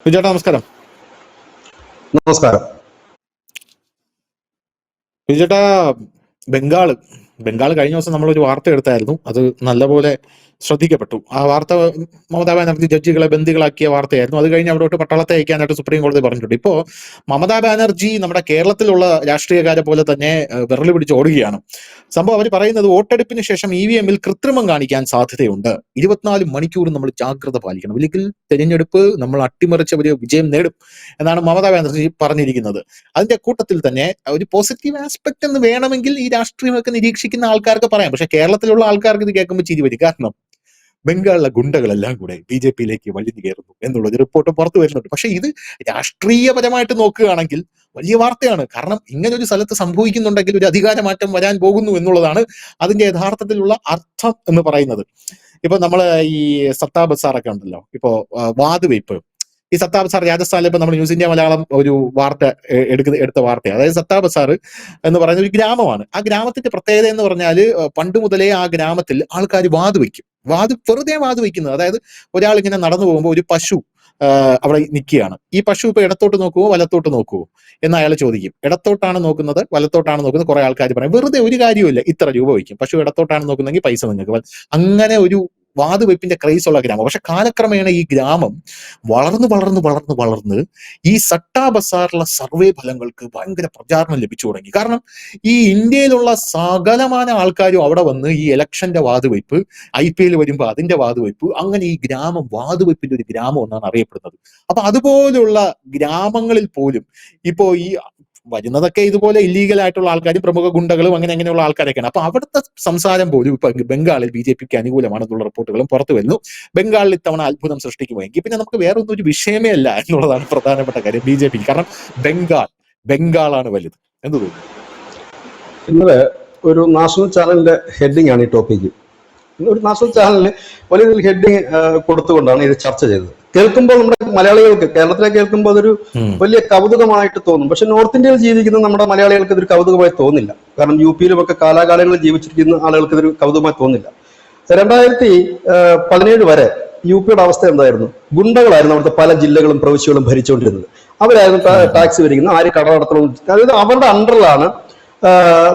വിജയേട്ടാ നമസ്കാരം. നമസ്കാരം. വിജയേട്ടാ, ബംഗാള് ബംഗാൾ കഴിഞ്ഞ ദിവസം നമ്മളൊരു വാർത്ത എടുത്തായിരുന്നു. അത് നല്ലപോലെ ശ്രദ്ധിക്കപ്പെട്ടു. ആ വാർത്ത മമതാ ബാനർജി ജഡ്ജികളെ ബന്ദികളാക്കിയ വാർത്തയായിരുന്നു. അത് കഴിഞ്ഞ് അവിടോട്ട് പട്ടാളത്തെ അയക്കാനായിട്ട് സുപ്രീം കോടതി പറഞ്ഞിട്ടുണ്ട്. ഇപ്പോ മമതാ ബാനർജി നമ്മുടെ കേരളത്തിലുള്ള രാഷ്ട്രീയക്കാരെ പോലെ തന്നെ വിരൽ പിടിച്ച് ഓടുകയാണ്. സംഭവം അവർ പറയുന്നത് വോട്ടെടുപ്പിന് ശേഷം EVM-ൽ കൃത്രിമം കാണിക്കാൻ സാധ്യതയുണ്ട്. 24 മണിക്കൂർ നമ്മൾ ജാഗ്രത പാലിക്കണം, ഇല്ലെങ്കിൽ തെരഞ്ഞെടുപ്പ് നമ്മൾ അട്ടിമറിച്ച് അവർ വിജയം നേടും എന്നാണ് മമതാ ബാനർജി പറഞ്ഞിരിക്കുന്നത്. അതിന്റെ കൂട്ടത്തിൽ തന്നെ ഒരു പോസിറ്റീവ് ആസ്പെക്ട് എന്ന് വേണമെങ്കിൽ ഈ രാഷ്ട്രീയമൊക്കെ നിരീക്ഷിക്കുന്ന ആൾക്കാർക്ക് പറയാം. പക്ഷെ കേരളത്തിലുള്ള ആൾക്കാർക്ക് ഇത് കേൾക്കുമ്പോൾ ചിരി വരും. കാരണം ബംഗാളിലെ ഗുണ്ടകളെല്ലാം കൂടെ BJP-യിലേക്ക് വലിഞ്ഞു കയറുന്നു എന്നുള്ളൊരു റിപ്പോർട്ട് പുറത്തു വരുന്നുണ്ട്. പക്ഷെ ഇത് രാഷ്ട്രീയപരമായിട്ട് നോക്കുകയാണെങ്കിൽ വലിയ വാർത്തയാണ്. കാരണം ഇങ്ങനെ ഒരു സ്ഥലത്ത് സംഭവിക്കുന്നുണ്ടെങ്കിൽ ഒരു അധികാരമാറ്റം വരാൻ പോകുന്നു എന്നുള്ളതാണ് അതിന്റെ യഥാർത്ഥത്തിലുള്ള അർത്ഥം എന്ന് പറയുന്നത്. ഇപ്പൊ നമ്മള് ഈ സത്താ ബസാറൊക്കെ ഉണ്ടല്ലോ, ഇപ്പോ വാതുവയ്പ്. ഈ സത്താ ബസാർ രാജസ്ഥാനിൽ ഇപ്പൊ നമ്മൾ ന്യൂസ് ഇന്ത്യ മലയാളം ഒരു വാർത്ത എടുത്ത വാർത്തയാണ്. അതായത് സത്താ ബസാർ എന്ന് പറയുന്ന ഒരു ഗ്രാമമാണ്. ആ ഗ്രാമത്തിന്റെ പ്രത്യേകത എന്ന് പറഞ്ഞാൽ പണ്ട് മുതലേ ആ ഗ്രാമത്തിൽ ആൾക്കാർ വെറുതെ വാത് വയ്ക്കുന്നത്. അതായത് ഒരാൾ ഇങ്ങനെ നടന്നു പോകുമ്പോൾ ഒരു പശു അവിടെ നിൽക്കുകയാണ്. ഈ പശു ഇപ്പൊ ഇടത്തോട്ട് നോക്കുവോ വലത്തോട്ട് നോക്കുവോ എന്ന് അയാൾ ചോദിക്കും. ഇടത്തോട്ടാണ് നോക്കുന്നത് വലത്തോട്ടാണ് നോക്കുന്നത്. കുറെ ആൾക്കാർ പറയും വെറുതെ ഒരു കാര്യമില്ല, ഇത്ര രൂപ വയ്ക്കും. പശു ഇടത്തോട്ടാണ് നോക്കുന്നതെങ്കിൽ പൈസ നിങ്ങൾക്ക്. അങ്ങനെ ഒരു വാതുവെപ്പിന്റെ ക്രൈസ് ഉള്ള ഗ്രാമം. പക്ഷെ കാലക്രമേണ ഈ ഗ്രാമം വളർന്ന് ഈ സട്ടാ ബസാറിലെ സർവേ ഫലങ്ങൾക്ക് ഭയങ്കര പ്രചാരണം ലഭിച്ചു തുടങ്ങി. കാരണം ഈ ഇന്ത്യയിലുള്ള സകലമാന ആൾക്കാരും അവിടെ വന്ന് ഈ ഇലക്ഷന്റെ വാതുവെപ്പ്, IPL വരുമ്പോൾ അതിന്റെ വാതുവെപ്പ്, അങ്ങനെ ഈ ഗ്രാമം വാതുവെപ്പിന്റെ ഒരു ഗ്രാമം എന്നാണ് അറിയപ്പെടുന്നത്. അപ്പൊ അതുപോലുള്ള ഗ്രാമങ്ങളിൽ പോലും ഇപ്പോ ഈ വരുന്നതൊക്കെ ഇതുപോലെ ഇല്ലീഗൽ ആയിട്ടുള്ള ആൾക്കാരും പ്രമുഖ ഗുണ്ടകളും അങ്ങനെയുള്ള ആൾക്കാരൊക്കെയാണ്. അപ്പൊ അവിടുത്തെ സംസാരം പോലും ഇപ്പൊ ബംഗാളിൽ BJP-ക്ക് അനുകൂലമാണെന്നുള്ള റിപ്പോർട്ടുകളും പുറത്തു വരുന്നു. ബംഗാളിൽ ഇത്തവണ അത്ഭുതം സൃഷ്ടിക്കുമെങ്കിൽ പിന്നെ നമുക്ക് വേറെ ഒന്നും ഒരു വിഷയമേ അല്ല എന്നുള്ളതാണ് പ്രധാനപ്പെട്ട കാര്യം BJP. കാരണം ബംഗാളാണ് വലുത്. എന്ത് തോന്നുന്നു? ഇന്നലെ ഒരു നാഷണൽ ചാനലിന്റെ ഹെഡിങ് ആണ് ഈ ടോപ്പിക്ക്. ഒരു നാഷണൽ ചാനലിന് വലിയ ഹെഡിങ് കൊടുത്തുകൊണ്ടാണ് ഇത് ചർച്ച ചെയ്തത്. കേൾക്കുമ്പോൾ നമ്മുടെ മലയാളികൾക്ക്, കേരളത്തിലെ കേൾക്കുമ്പോൾ അതൊരു വലിയ കൗതുകമായിട്ട് തോന്നും. പക്ഷെ നോർത്ത് ഇന്ത്യയിൽ ജീവിക്കുന്ന നമ്മുടെ മലയാളികൾക്ക് ഇതൊരു കൗതുകമായി തോന്നില്ല. കാരണം UP-യിലും ഒക്കെ കാലാകാലങ്ങളിൽ ജീവിച്ചിരിക്കുന്ന ആളുകൾക്ക് ഇതൊരു കൗതുകമായി തോന്നില്ല. 2017 വരെ UP-യുടെ അവസ്ഥ എന്തായിരുന്നു? ഗുണ്ടകളായിരുന്നു അവിടുത്തെ പല ജില്ലകളും പ്രവിശ്യകളും ഭരിച്ചുകൊണ്ടിരുന്നത്. അവരായിരുന്നു ടാക്സ് ഭരിക്കുന്നത്, ആര് കട നടത്തണം. അതായത് അവരുടെ അണ്ടറിലാണ്.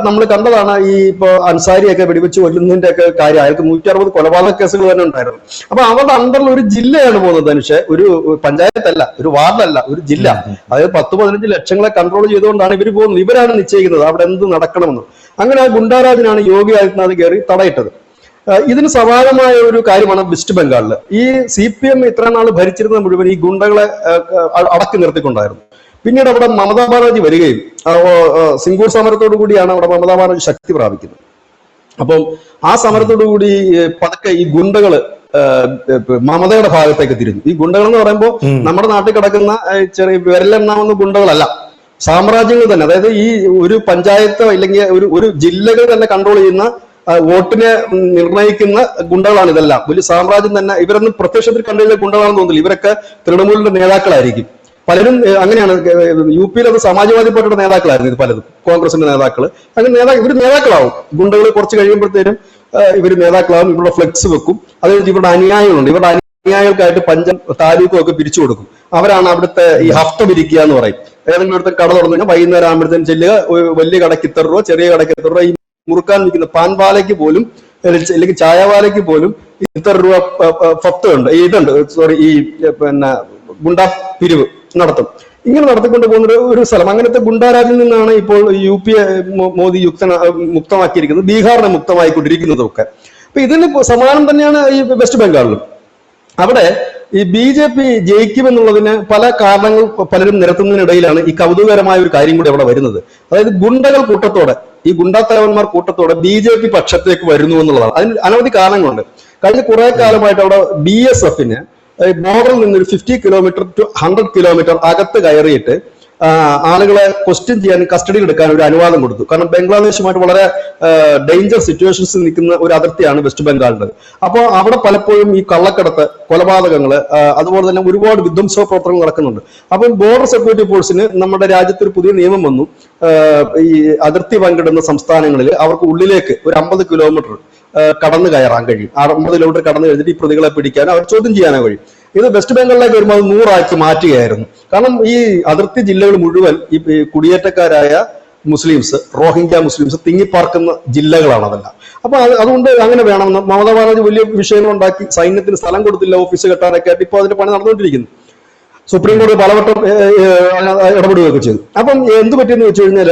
നമ്മൾ കണ്ടതാണ് ഈ ഇപ്പൊ അൻസാരിയൊക്കെ വെടിവെച്ച് കൊല്ലുന്നതിന്റെ ഒക്കെ കാര്യം. അയാൾക്ക് 160 കൊലപാതക കേസുകൾ തന്നെ ഉണ്ടായിരുന്നു. അപ്പൊ അവരുടെ അണ്ടറിൽ ഒരു ജില്ലയാണ് പോകുന്നത്. ധനുഷ്, ഒരു പഞ്ചായത്തല്ല, ഒരു വാർഡല്ല, ഒരു ജില്ല. അതായത് 10-15 ലക്ഷങ്ങളെ കൺട്രോൾ ചെയ്തുകൊണ്ടാണ് ഇവർ പോകുന്നത്. ഇവരാണ് നിശ്ചയിക്കുന്നത് അവിടെ എന്ത് നടക്കണമെന്ന്. അങ്ങനെ ആ ഗുണ്ടാരാജനാണ് യോഗി ആദിത്യനാഥ് കയറി തടയിട്ടത്. ഇതിന് സമാനമായ ഒരു കാര്യമാണ് വെസ്റ്റ് ബംഗാളില്. ഈ CPM ഇത്ര നാൾ ഭരിച്ചിരുന്നത് മുഴുവൻ ഈ ഗുണ്ടകളെ അടക്കി നിർത്തിക്കൊണ്ടായിരുന്നു. പിന്നീട് അവിടെ മമതാ ബാനർജി വരികയും സിംഗൂർ സമരത്തോടു കൂടിയാണ് അവിടെ മമതാ ബാനർജി ശക്തി പ്രാപിക്കുന്നത്. അപ്പം ആ സമരത്തോടു കൂടി പതുക്കെ ഈ ഗുണ്ടകള് മമതയുടെ ഭാഗത്തേക്ക് തിരിഞ്ഞു. ഈ ഗുണ്ടകൾ എന്ന് പറയുമ്പോൾ നമ്മുടെ നാട്ടിൽ കിടക്കുന്ന ചെറിയ വിരലെണ്ണാവുന്ന ഗുണ്ടകളല്ല, സാമ്രാജ്യങ്ങൾ തന്നെ. അതായത് ഈ ഒരു പഞ്ചായത്തോ അല്ലെങ്കിൽ ഒരു ജില്ലകൾ തന്നെ കൺട്രോൾ ചെയ്യുന്ന, വോട്ടിനെ നിർണ്ണയിക്കുന്ന ഗുണ്ടകളാണ് ഇതെല്ലാം. വലിയ സാമ്രാജ്യം തന്നെ. ഇവരൊന്നും പ്രത്യക്ഷത്തിൽ കണ്ടുകഴിഞ്ഞ ഗുണ്ടകളാണെന്ന് തോന്നില്ല. ഇവരൊക്കെ തൃണമൂലിന്റെ നേതാക്കളായിരിക്കും പലരും. അങ്ങനെയാണ്. UP-യിൽ അത് സമാജ്വാദി പാർട്ടിയുടെ നേതാക്കളായിരുന്നു ഇത് പലതും, കോൺഗ്രസിന്റെ നേതാക്കള്. അങ്ങനെ ഇവർ നേതാക്കളാവും. ഗുണ്ടകൾ കുറച്ച് കഴിയുമ്പോഴത്തേനും ഇവർ നേതാക്കളാവും. ഇവരുടെ ഫ്ലെക്സ് വെക്കും. അത് ഇവരുടെ അനുയായികളുണ്ട്. ഇവരുടെ അനുയായികൾക്കായിട്ട് പഞ്ചം താലൂക്കും ഒക്കെ പിരിച്ചു കൊടുക്കും. അവരാണ് അവിടുത്തെ ഈ ഹഫ്ത പിരിക്കുക എന്ന് പറയും. ഏതെങ്കിലും ഇവിടുത്തെ കട തുറന്നു കഴിഞ്ഞാൽ വൈകുന്നേരം ആകുമ്പോഴത്തേനും ചെല്ലുക, വലിയ കടയ്ക്ക് 3 രൂപ, ചെറിയ കടയ്ക്ക് 3 രൂപ. ഈ മുറുക്കാൻ നിൽക്കുന്ന പാൻപാലയ്ക്ക് പോലും അല്ലെങ്കിൽ ചായവാലയ്ക്ക് പോലും 3 രൂപ ഫത്തുണ്ട്, ഇതുണ്ട്. സോറി, ഈ പിന്നെ ഗുണ്ടാ പിരിവ് നടത്തും. ഇങ്ങനെ നടത്തിക്കൊണ്ട് പോകുന്ന ഒരു സ്ഥലം. അങ്ങനത്തെ ഗുണ്ടാരാജിൽ നിന്നാണ് ഇപ്പോൾ UP-യെ മോദി മുക്തമാക്കിയിരിക്കുന്നത്, ബീഹാറിനെ മുക്തമായിക്കൊണ്ടിരിക്കുന്നതും ഒക്കെ. അപ്പൊ ഇതിന് സമാനം തന്നെയാണ് ഈ വെസ്റ്റ് ബംഗാളിലും. അവിടെ ഈ BJP ജയിക്കുമെന്നുള്ളതിന് പല കാരണങ്ങൾ പലരും നിരത്തുന്നതിനിടയിലാണ് ഈ കൗതുകകരമായ ഒരു കാര്യം കൂടി അവിടെ വരുന്നത്. അതായത് ഗുണ്ടകൾ കൂട്ടത്തോടെ, ഈ ഗുണ്ടാത്തലവന്മാർ കൂട്ടത്തോടെ BJP പക്ഷത്തേക്ക് വരുന്നു എന്നുള്ളതാണ്. അതിന് അനവധി കാരണങ്ങളുണ്ട്. കഴിഞ്ഞ കുറെ കാലമായിട്ട് അവിടെ BSF-ന് ബോർഡറിൽ നിന്നൊരു 50 കിലോമീറ്റർ to 100 കിലോമീറ്റർ അകത്ത് കയറിയിട്ട് ആളുകളെ ക്വസ്റ്റ്യൻ ചെയ്യാൻ, കസ്റ്റഡിയിൽ എടുക്കാൻ ഒരു അനുവാദം കൊടുത്തു. കാരണം ബംഗ്ലാദേശുമായിട്ട് വളരെ ഡേഞ്ചർ സിറ്റുവേഷൻസ് നിൽക്കുന്ന ഒരു അതിർത്തിയാണ് വെസ്റ്റ് ബംഗാളിന്റെ. അപ്പോൾ അവിടെ പലപ്പോഴും ഈ കള്ളക്കടത്ത്, കൊലപാതകങ്ങള്, അതുപോലെ തന്നെ ഒരുപാട് വിധ്വംസക പ്രവർത്തനങ്ങൾ നടക്കുന്നുണ്ട്. അപ്പം ബോർഡർ സെക്യൂരിറ്റി ഫോഴ്സിന് നമ്മുടെ രാജ്യത്ത് ഒരു പുതിയ നിയമം വന്നു. ഈ അതിർത്തി പങ്കിടുന്ന സംസ്ഥാനങ്ങളിൽ അവർക്ക് ഉള്ളിലേക്ക് ഒരു 50 കിലോമീറ്റർ കടന്നു കയറാൻ കഴിയും. 50 കിലോമീറ്റർ കടന്നു കഴിഞ്ഞിട്ട് ഈ പ്രതികളെ പിടിക്കാൻ, അവർ ചോദ്യം ചെയ്യാനോ കഴിയും. ഇത് വെസ്റ്റ് ബംഗാളിലേക്ക് വരുമ്പോൾ അത് 100 മാറ്റുകയായിരുന്നു. കാരണം ഈ അതിർത്തി ജില്ലകൾ മുഴുവൻ ഈ കുടിയേറ്റക്കാരായ മുസ്ലിംസ്, റോഹിംഗ്യ മുസ്ലിംസ് തിങ്ങിപ്പാർക്കുന്ന ജില്ലകളാണ് അതെല്ലാം. അപ്പൊ അതുകൊണ്ട് അങ്ങനെ വേണമെന്ന് മമതാ ബാനർജി വലിയ വിഷയങ്ങൾ ഉണ്ടാക്കി, സൈന്യത്തിന് സ്ഥലം കൊടുത്തില്ല ഓഫീസ് കെട്ടാനൊക്കെ ആയിട്ട് ഇപ്പോൾ അതിന്റെ പണി നടന്നുകൊണ്ടിരിക്കുന്നു. സുപ്രീം കോടതി പലവട്ടം ഇടപെടുകയൊക്കെ ചെയ്തു. അപ്പം എന്ത് പറ്റിയെന്ന് വെച്ച് കഴിഞ്ഞാൽ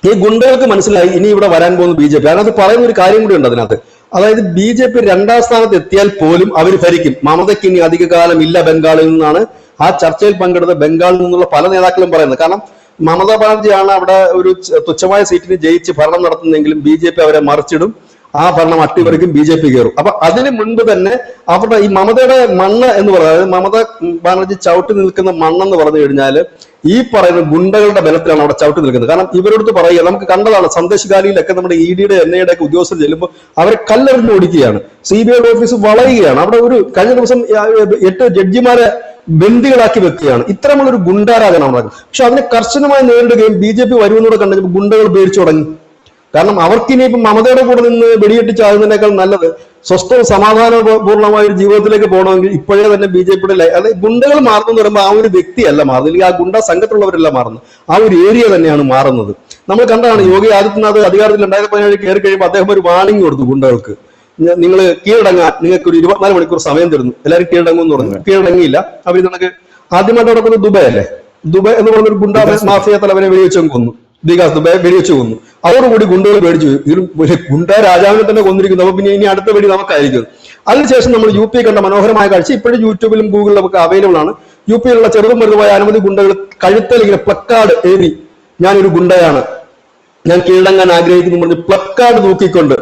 ഈ ഗുണ്ടകൾക്ക് മനസ്സിലായി ഇനി ഇവിടെ വരാൻ പോകുന്ന BJP. അതിനകത്ത് പറയുന്ന ഒരു കാര്യം കൂടി ഉണ്ട് അതിനകത്ത്. അതായത് BJP 2ാം സ്ഥാനത്ത് എത്തിയാൽ പോലും അവർ ഭരിക്കും. മമതയ്ക്ക് ഇനി അധികകാലം ഇല്ല ബംഗാളിൽ നിന്നാണ് ആ ചർച്ചയിൽ പങ്കെടുത്ത ബംഗാളിൽ നിന്നുള്ള പല നേതാക്കളും പറയുന്നത്. കാരണം മമതാ ബാനർജിയാണ് അവിടെ ഒരു തുച്ഛമായ സീറ്റിന് ജയിച്ച് ഭരണം നടത്തുന്നതെങ്കിലും BJP അവരെ മറിച്ചിടും, ആ ഭരണം അട്ടിമറിക്കും, BJP കയറും. അപ്പൊ അതിന് മുൻപ് തന്നെ അവരുടെ ഈ മമതയുടെ മണ്ണ് എന്ന് പറയുന്നത്, അതായത് മമതാ ബാനർജി ചവിട്ടി നിൽക്കുന്ന മണ്ണെന്ന് പറഞ്ഞു കഴിഞ്ഞാൽ ഈ പറയുന്ന ഗുണ്ടകളുടെ ബലത്തിലാണ് അവിടെ ചവിട്ടി നിൽക്കുന്നത്. കാരണം ഇവരോട് പറയുക, നമുക്ക് കണ്ടതാണ് സന്ദേശ് നമ്മുടെ ED-യുടെ NIA-യുടെ ഒക്കെ ഉദ്യോഗസ്ഥർ ചെല്ലുമ്പോൾ അവരെ കല്ലെറിഞ്ഞ് ഓടിക്കുകയാണ്, CBI ഓഫീസ് വളയുകയാണ്. അവിടെ ഒരു കഴിഞ്ഞ ദിവസം 8 ജഡ്ജിമാരെ ബന്ദികളാക്കി വെക്കുകയാണ്. ഇത്തരമുള്ളൊരു ഗുണ്ടാരാജനാണ് നടക്കുന്നത്. പക്ഷെ അതിനെ കർശനമായി നേരിടുകയും BJP വരുമെന്നൂടെ കണ്ടപ്പോൾ ഗുണ്ടകൾ പേടിച്ചു തുടങ്ങി. കാരണം അവർക്കിനി ഇപ്പം മമതയുടെ കൂടെ നിന്ന് വെടിയെട്ടിച്ചാകുന്നതിനേക്കാൾ നല്ലത് സ്വസ്ഥവും സമാധാനപൂർണമായ ഒരു ജീവിതത്തിലേക്ക് പോകണമെങ്കിൽ ഇപ്പോഴേ തന്നെ BJP-യുടെ അതായത് ഗുണ്ടകൾ മാറുന്നു പറയുമ്പോൾ ആ ഒരു വ്യക്തിയല്ല മാറുന്നത്, അല്ലെങ്കിൽ ആ ഗുണ്ട സംഘത്തിലുള്ളവരല്ല മാറുന്നത്, ആ ഒരു ഏരിയ തന്നെയാണ് മാറുന്നത്. നമ്മൾ കണ്ടാണ് യോഗി ആദിത്യനാഥ് അധികാരത്തിൽ 2017 കയറി കഴിയുമ്പോൾ അദ്ദേഹം ഒരു വാർണിംഗ് കൊടുത്തു ഗുണ്ടകൾക്ക്, നിങ്ങൾ കീഴടങ്ങാൻ നിങ്ങൾക്ക് ഒരു 24 മണിക്കൂർ സമയം തരുന്നു, എല്ലാവരും കീഴടങ്ങും എന്ന് പറഞ്ഞു. കീഴടങ്ങിയില്ല. അവർ നമുക്ക് ആദ്യമായിട്ട് നടക്കുന്നത് ദുബായ് അല്ലേ, ദുബായ് എന്ന് പറഞ്ഞൊരു ഗുണ്ട മാഫിയ തലവനെ വെടിവെച്ച് കൊന്നു, ദിഗാസ് ദുബായ് വെടിവെച്ച് കൊന്നു. അതോടുകൂടി ഗുണ്ടകൾ പേടിച്ചു, ഇതിലും ഗുണ്ട രാജാവിനെ തന്നെ കൊന്നിരിക്കുന്നു, അപ്പൊ പിന്നെ ഇനി അടുത്ത വെടി നമുക്കായിരിക്കും. അതിനുശേഷം നമ്മൾ UP കണ്ട മനോഹരമായ കാഴ്ച ഇപ്പോഴും യൂട്യൂബിലും ഗൂഗിളിലും ഒക്കെ അവൈലബിൾ ആണ്. UP-യിലുള്ള ചെറുതും വലുതുമായ അനവധി ഗുണ്ടകൾ കഴുത്തിൽ ഇങ്ങനെ പ്ലക്കാർഡ് എഴുതി, ഞാനൊരു ഗുണ്ടയാണ്, ഞാൻ കീഴടങ്ങാൻ ആഗ്രഹിക്കുന്നു പറഞ്ഞ് പ്ലക്കാർഡ് തൂക്കിക്കൊണ്ട്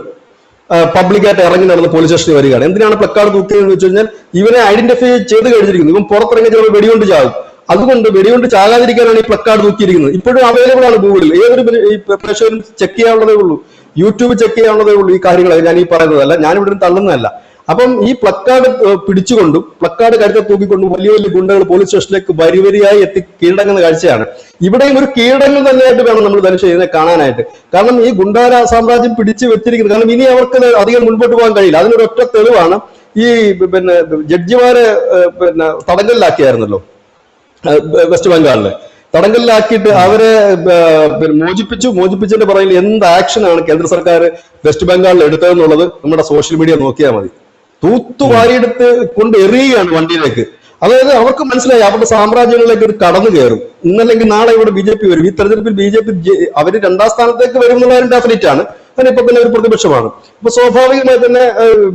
പബ്ലിക്കായിട്ട് ഇറങ്ങി നടന്ന് പോലീസ് സ്റ്റേഷനിൽ വരികയാണ്. എന്തിനാണ് പ്ലക്കാർഡ് തൂക്കിയതെന്ന് വെച്ച് കഴിഞ്ഞാൽ ഇവനെ ഐഡന്റിഫൈ ചെയ്ത് കഴിഞ്ഞിരിക്കുന്നു, ഇവൻ പുറത്തിറങ്ങി ചിലപ്പോൾ വെടികൊണ്ട് ചാകും. അതുകൊണ്ട് വെടികൊണ്ട് ചാകാതിരിക്കാനാണ് ഈ പ്ലക്കാർഡ് തൂക്കിയിരിക്കുന്നത്. ഇപ്പോഴും അവൈലബിൾ ആണ് ഗൂഗിളിൽ, ഏതൊരു പ്രേക്ഷകരും ചെക്ക് ചെയ്യാവുന്നതേ ഉള്ളൂ, യൂട്യൂബ് ചെക്ക് ചെയ്യാവുന്നതേ ഉള്ളൂ. ഈ കാര്യങ്ങൾ ഞാൻ ഈ പറയുന്നതല്ല, ഞാനിവിടെ തള്ളുന്നതല്ല. അപ്പം ഈ പ്ലക്കാർഡ് പിടിച്ചുകൊണ്ടും പ്ലക്കാർഡ് കരുത്തെ തൂക്കിക്കൊണ്ടും വലിയ വലിയ ഗുണ്ടകൾ പോലീസ് സ്റ്റേഷനിലേക്ക് വരിവരിയായി എത്തി കീഴടങ്ങുന്ന കാഴ്ചയാണ്. ഇവിടെയും ഒരു കീഴടങ്ങൽ തന്നെയായിട്ട് വേണം നമ്മൾ ധനുഷ് ഇതിനെ കാണാനായിട്ട്. കാരണം ഈ ഗുണ്ടാര സാമ്രാജ്യം പിടിച്ചു വെച്ചിരിക്കുന്നത്, കാരണം ഇനി അവർക്ക് അധികം മുൻപോട്ട് പോകാൻ കഴിയില്ല. അതിനൊരു ഒറ്റ തെളിവാണ് ഈ ജഡ്ജിമാരെ തടങ്കലിലാക്കിയായിരുന്നല്ലോ വെസ്റ്റ് ബംഗാളില്. തടങ്കലിലാക്കിയിട്ട് അവരെ മോചിപ്പിച്ചതിന്റെ പുറകിൽ എന്ത് ആക്ഷനാണ് കേന്ദ്ര സർക്കാർ വെസ്റ്റ് ബംഗാളിൽ എടുത്തതെന്നുള്ളത് നമ്മുടെ സോഷ്യൽ മീഡിയ നോക്കിയാൽ മതി. തൂത്തുവാരിയെടുത്ത് കൊണ്ട് എറിയുകയാണ് വണ്ടിയിലേക്ക്. അതായത് അവർക്ക് മനസ്സിലായി അവരുടെ സാമ്രാജ്യങ്ങളിലേക്ക് ഒരു കടന്നു കയറും, ഇന്നല്ലെങ്കിൽ നാളെ ഇവിടെ BJP വരും. ഈ തെരഞ്ഞെടുപ്പിൽ BJP അവര് 2ാം സ്ഥാനത്തേക്ക് വരും എന്നുള്ള ഡെഫിനറ്റ് ആണ്. കാരണം ഇപ്പൊ തന്നെ ഒരു പ്രതിപക്ഷമാണ്. അപ്പൊ സ്വാഭാവികമായി തന്നെ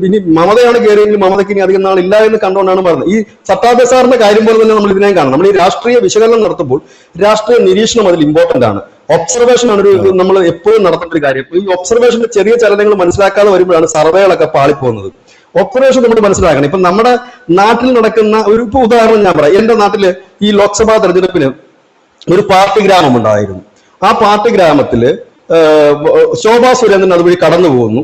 ഇനി മമതയാണ് കയറിയെങ്കിൽ മമതയ്ക്ക് ഇനി അധികം നാളില്ല എന്ന് കണ്ടുകൊണ്ടാണ് പറയുന്നത്. ഈ സത്താബെ സാറിന്റെ കാര്യം പോലെ തന്നെ നമ്മൾ ഇതിനെയും കാണണം. നമ്മൾ ഈ രാഷ്ട്രീയ വിശകലനം നടത്തുമ്പോൾ രാഷ്ട്രീയ നിരീക്ഷണം അതിൽ ഇമ്പോർട്ടന്റ് ആണ്. ഒബ്സർവേഷൻ ആണ് നമ്മൾ എപ്പോഴും നടത്തേണ്ട ഒരു കാര്യം. ഈ ഒബ്സർവേഷന്റെ ചെറിയ ചലനങ്ങൾ മനസ്സിലാക്കാതെ വരുമ്പോഴാണ് സർവേകളൊക്കെ പാളിപ്പോകുന്നത്. ഒബ്സർവേഷൻ നമ്മൾ മനസ്സിലാക്കണം. ഇപ്പൊ നമ്മുടെ നാട്ടിൽ നടക്കുന്ന ഒരു ഉദാഹരണം ഞാൻ പറയാം. എന്റെ നാട്ടില് ഈ ലോക്സഭാ തെരഞ്ഞെടുപ്പിന് ഒരു പാർട്ടി ഗ്രാമം ഉണ്ടായിരുന്നു. ആ പാർട്ടി ഗ്രാമത്തില് ശോഭാ സുരേന്ദ്രൻ അതുവഴി കടന്നു പോകുന്നു.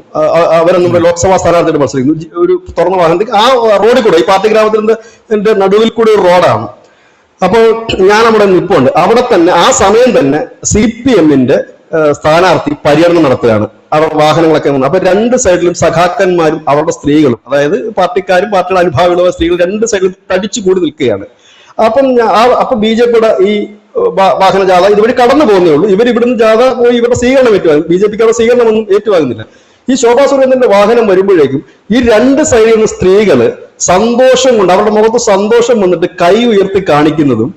അവരെ നമ്മുടെ ലോക്സഭാ സ്ഥാനാർത്ഥിയുടെ മത്സരിക്കുന്നു. ഒരു തുറന്ന വാഹനത്തിൽ ആ റോഡിൽ കൂടെ, ഈ പാർട്ടി ഗ്രാമത്തിന്റെ നടുവിൽ കൂടെ ഒരു റോഡാണ്. അപ്പോൾ ഞാൻ അവിടെ നിൽപ്പുണ്ട്. അവിടെ തന്നെ ആ സമയം തന്നെ CPM-ന്റെ സ്ഥാനാർത്ഥി പര്യടനം നടത്തുകയാണ്. അവർ വാഹനങ്ങളൊക്കെ വന്നു. അപ്പൊ 2 സൈഡിലും സഖാക്കന്മാരും അവരുടെ സ്ത്രീകളും, അതായത് പാർട്ടിക്കാരും പാർട്ടിയുടെ അനുഭാവികളുമായ സ്ത്രീകൾ 2 സൈഡിലും തടിച്ചു കൂടി നിൽക്കുകയാണ്. അപ്പൊ BJP-യുടെ ഈ വാഹന ജാഥ ഇതുവഴി കടന്നു പോകുന്നേ ഉള്ളൂ. ഇവിടുന്ന് ജാഥ പോയി ഇവരുടെ സ്വീകരണം ഏറ്റുവാങ്ങും. BJP-ക്കാരുടെ സ്വീകരണം ഒന്നും ഏറ്റുവാങ്ങുന്നില്ല. ഈ ശോഭാ സുരേന്ദ്രന്റെ വാഹനം വരുമ്പോഴേക്കും ഈ 2 സൈഡിൽ നിന്ന് സ്ത്രീകള് സന്തോഷം കൊണ്ട്, അവരുടെ മുഖത്ത് സന്തോഷം വന്നിട്ട് കൈ ഉയർത്തി കാണിക്കുന്നതും,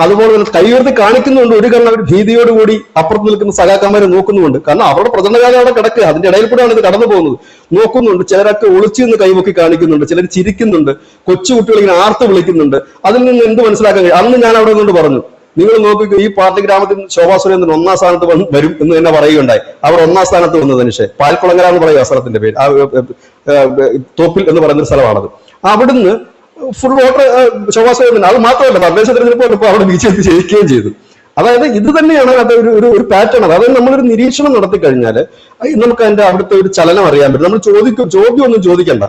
അതുപോലെ തന്നെ കൈ ഉയർത്തി കാണിക്കുന്നുണ്ട്. ഒരു കാരണം അവർ ഭീതിയോടുകൂടി അപ്പുറത്ത് നിൽക്കുന്ന സഖാക്കന്മാരെ നോക്കുന്നുണ്ട്. കാരണം അവരുടെ പ്രചരണകാലം അവിടെ കിടക്കുക, അതിന്റെ ഇടയിൽ കൂടെയാണ് ഇത് കടന്നു പോകുന്നത്. നോക്കുന്നുണ്ട്. ചിലരൊക്കെ ഒളിച്ചു നിന്ന് കൈപൊക്കി കാണിക്കുന്നുണ്ട്, ചിലർ ചിരിക്കുന്നുണ്ട്, കൊച്ചുകുട്ടികൾ ഇങ്ങനെ ആർത്ത് വിളിക്കുന്നുണ്ട്. അതിൽ നിന്ന് എന്ത് മനസ്സിലാക്കാൻ കഴിയും? അന്ന് ഞാൻ അവിടെ നിന്നുകൊണ്ട് പറഞ്ഞു, നിങ്ങൾ നോക്കി ഈ പാർട്ടി ഗ്രാമത്തിൽ ശോഭാ സുരേന്ദ്രൻ 1ാം സ്ഥാനത്ത് വരും എന്ന് തന്നെ പറയുകയുണ്ടായി. അവർ 1ാം സ്ഥാനത്ത് വന്നത് മനുഷ്യ പാൽക്കുളങ്ങര എന്ന് പറയുക സ്ഥലത്തിന്റെ പേര്, തോപ്പിൽ എന്ന് പറയുന്ന സ്ഥലമാണത്. അവിടുന്ന് ഫുൾ വോട്ട് ശോഭാ സുരേന്ദ്രൻ. അത് മാത്രമല്ല, തദ്ദേശ തെരഞ്ഞെടുപ്പ് അവിടെ BJP ജയിക്കുകയും ചെയ്തു. അതായത് ഇത് തന്നെയാണ് അത് ഒരു പാറ്റേൺ. അതായത് നമ്മളൊരു നിരീക്ഷണം നടത്തി കഴിഞ്ഞാൽ നമുക്ക് അതിന്റെ അവിടുത്തെ ഒരു ചലനം അറിയാൻ പറ്റും. നമ്മൾ ചോദ്യമൊന്നും ചോദിക്കണ്ട.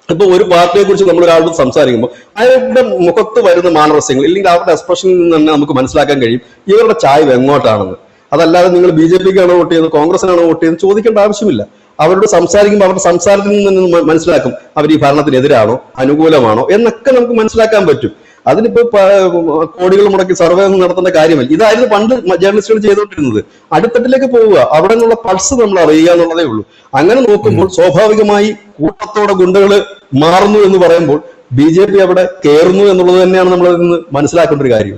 ഇപ്പൊ ഒരു പാർട്ടിയെ കുറിച്ച് നമ്മൾ ഒരാളോട് സംസാരിക്കുമ്പോൾ അവരുടെ മുഖത്ത് വരുന്ന മാനവസ്യങ്ങൾ ഇല്ലെങ്കിൽ അവരുടെ എക്സ്പ്രഷനിൽ നിന്ന് തന്നെ നമുക്ക് മനസ്സിലാക്കാൻ കഴിയും ഇവരുടെ ചായ്വ് എങ്ങോട്ടാണെന്ന്. അതല്ലാതെ നിങ്ങൾ BJP-ക്കാണോ വോട്ട് ചെയ്യുന്നത്, കോൺഗ്രസിനാണോ വോട്ട് ചെയ്യുന്നത് ചോദിക്കേണ്ട ആവശ്യമില്ല. അവരോട് സംസാരിക്കുമ്പോൾ അവരുടെ സംസാരത്തിൽ നിന്ന് മനസ്സിലാക്കും അവർ ഈ ഭരണത്തിനെതിരാണോ അനുകൂലമാണോ എന്നൊക്കെ നമുക്ക് മനസ്സിലാക്കാൻ പറ്റും. അതിനിപ്പോ കോടികൾ മുടക്കി സർവേ ഒന്നും നടത്തേണ്ട കാര്യമല്ല. ഇതായിരുന്നു പണ്ട് ജേർണലിസ്റ്റുകൾ ചെയ്തുകൊണ്ടിരുന്നത്. അടിത്തട്ടിലേക്ക് പോവുക, അവിടെ നിന്നുള്ള പൾസ് നമ്മൾ അറിയുക എന്നുള്ളതേ ഉള്ളൂ. അങ്ങനെ നോക്കുമ്പോൾ സ്വാഭാവികമായി കൂട്ടത്തോടെ ഗുണ്ടകൾ മാറുന്നു എന്ന് പറയുമ്പോൾ BJP അവിടെ കയറുന്നു എന്നുള്ളത് തന്നെയാണ് നമ്മൾ അതിൽ നിന്ന് മനസ്സിലാക്കേണ്ട ഒരു കാര്യം.